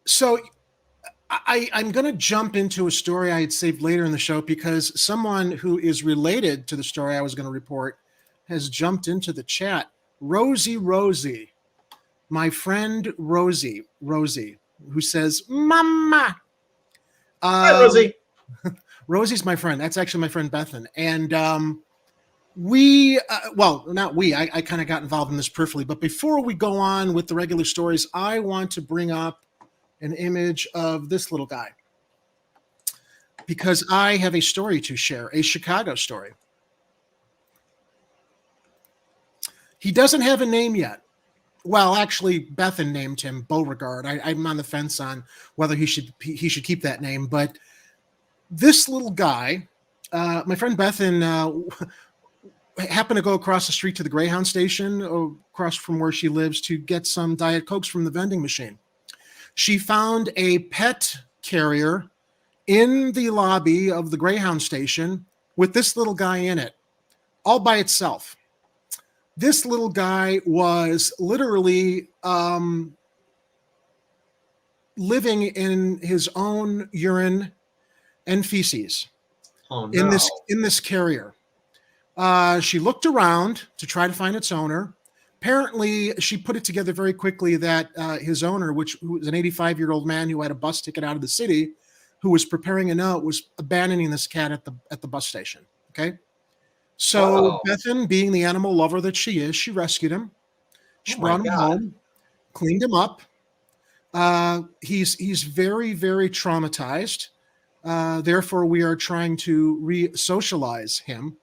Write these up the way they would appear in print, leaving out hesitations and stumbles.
So I'm going to jump into a story I had saved later in the show because someone who is related to the story I was going to report has jumped into the chat. Rosie, my friend Rosie, who says, Mama. Hi, Rosie. Rosie's my friend. That's actually my friend Bethan. And we, well, not we, I kind of got involved in this peripherally. But before we go on with the regular stories, I want to bring up an image of this little guy because I have a story to share, a Chicago story. He doesn't have a name yet. Well, actually, Bethan named him Beauregard. I'm on the fence on whether he should keep that name. But this little guy, my friend Bethan, happened to go across the street to the Greyhound Station, across from where she lives, to get some Diet Cokes from the vending machine. She found a pet carrier in the lobby of the Greyhound Station with this little guy in it, all by itself. This little guy was literally living in his own urine and feces in this carrier. She looked around to try to find its owner. Apparently, she put it together very quickly that his owner, who was an 85-year-old man who had a bus ticket out of the city, who was preparing a note, was abandoning this cat at the bus station. Okay. So Bethan, being the animal lover that she is, she rescued him. She brought him home, cleaned him up. He's very, very traumatized. Therefore, we are trying to re-socialize him.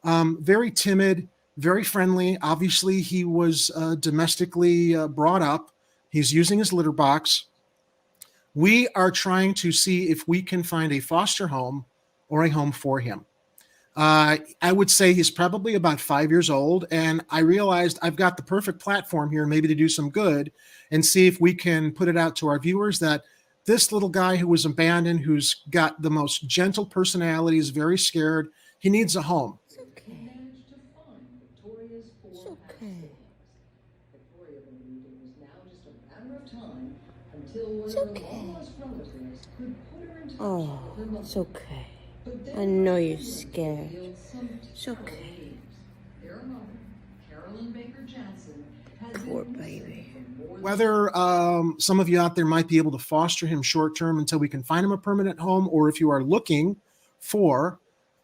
Very timid, very friendly. Obviously, he was domestically brought up. He's using his litter box. We are trying to see if we can find a foster home or a home for him. I would say he's probably about 5 years old, and I realized I've got the perfect platform here maybe to do some good and see if we can put it out to our viewers that this little guy who was abandoned, who's got the most gentle personality, is very scared. He needs a home. It's okay. It's okay. It's okay. Oh, it's okay. I know you're scared. It's okay. Poor baby. Whether some of you out there might be able to foster him short term until we can find him a permanent home, or if you are looking for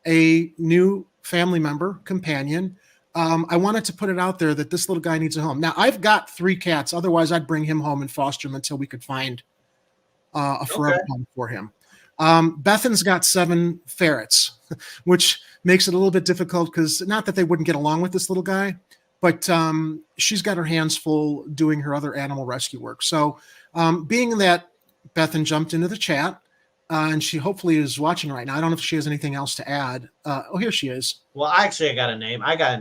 a new family member, companion, I wanted to put it out there that this little guy needs a home. Now, I've got 3 cats. Otherwise, I'd bring him home and foster him until we could find a forever home for him. Bethan's got 7 ferrets, which makes it a little bit difficult because not that they wouldn't get along with this little guy, but she's got her hands full doing her other animal rescue work. So being that Bethan jumped into the chat, and she hopefully is watching right now. I don't know if she has anything else to add. Here she is. Well, actually, I got a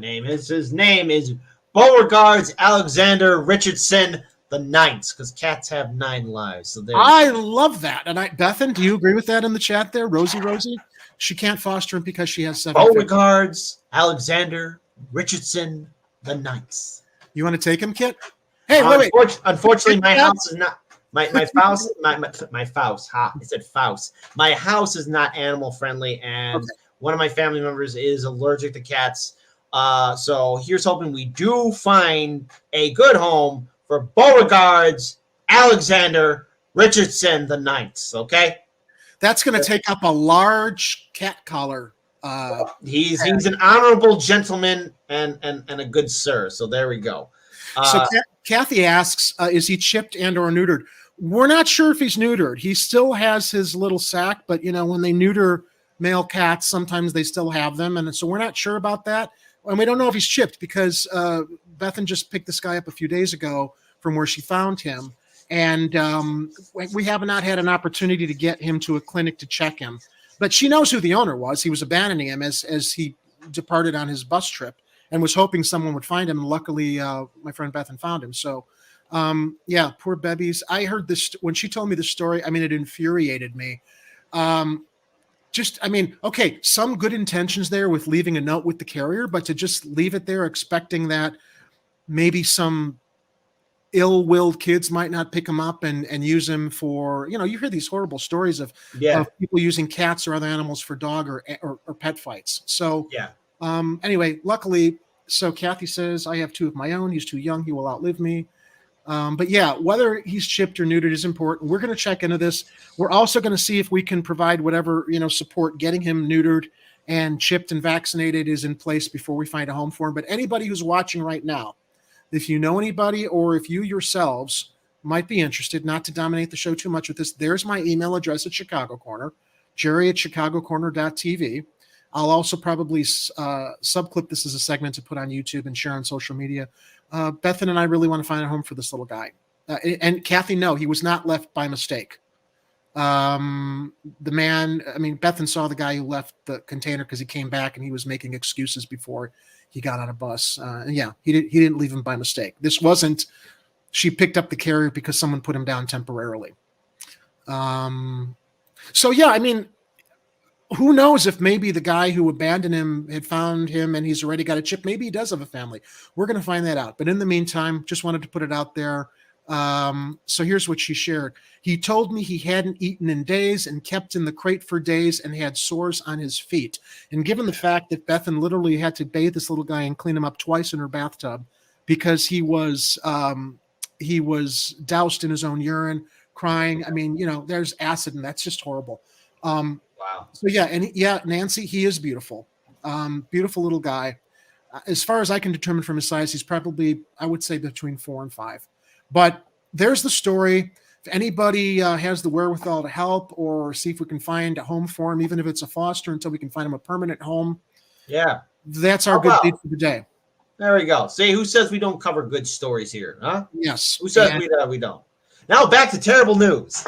name. His name is Beauregard Alexander Richardson the Ninth, because cats have 9 lives. So I love that. And Bethan, do you agree with that in the chat there? Rosie? She can't foster him because she has 7. Beauregard Alexander Richardson the Ninth. You want to take him, Kit? Hey, wait. Unfortunately, my house is not. My Faust, my Faust. Ha! It said Faust. My house is not animal friendly, and one of my family members is allergic to cats. So here's hoping we do find a good home for Beauregard Alexander Richardson the Ninth. Okay, that's going to take up a large cat collar. He's an honorable gentleman and a good sir. So there we go. So Kathy asks, is he chipped and or neutered? We're not sure if he's neutered. He still has his little sack, but when they neuter male cats, sometimes they still have them. And so we're not sure about that. And we don't know if he's chipped because Bethan just picked this guy up a few days ago from where she found him. And we have not had an opportunity to get him to a clinic to check him. But she knows who the owner was. He was abandoning him as he departed on his bus trip and was hoping someone would find him. And luckily, my friend Bethan found him. So, poor Bebbies. I heard this when she told me the story. I mean, it infuriated me. Some good intentions there with leaving a note with the carrier, but to just leave it there expecting that maybe some ill-willed kids might not pick him up and use him for, you hear these horrible stories of people using cats or other animals for dog or pet fights. So anyway, luckily, so Kathy says, I have 2 of my own. He's too young. He will outlive me. But yeah, whether he's chipped or neutered is important. We're going to check into this. We're also going to see if we can provide whatever, support getting him neutered and chipped and vaccinated is in place before we find a home for him. But anybody who's watching right now, if you know anybody or if you yourselves might be interested, not to dominate the show too much with this, there's my email address at Chicago Corner, jerry@chicagocorner.tv. I'll also probably subclip this as a segment to put on YouTube and share on social media. Bethan and I really want to find a home for this little guy. And Kathy, no, he was not left by mistake. The man, Bethan saw the guy who left the container because he came back and he was making excuses before he got on a bus. And yeah, he didn't leave him by mistake. This wasn't, she picked up the carrier because someone put him down temporarily. So yeah, who knows if maybe the guy who abandoned him had found him and he's already got a chip. Maybe he does have a family. We're going to find that out. But in the meantime, just wanted to put it out there. So here's what she shared. He told me he hadn't eaten in days and kept in the crate for days and had sores on his feet. And given the fact that Bethan literally had to bathe this little guy and clean him up twice in her bathtub because he was doused in his own urine, crying. There's acid and that's just horrible. Wow. So Nancy, he is beautiful. Beautiful little guy. As far as I can determine from his size, he's probably, I would say, between 4 and 5. But there's the story. If anybody has the wherewithal to help or see if we can find a home for him, even if it's a foster until we can find him a permanent home. Yeah. That's our good deed for the day. There we go. See, who says we don't cover good stories here, huh? Yes. Who says we don't? Now back to terrible news.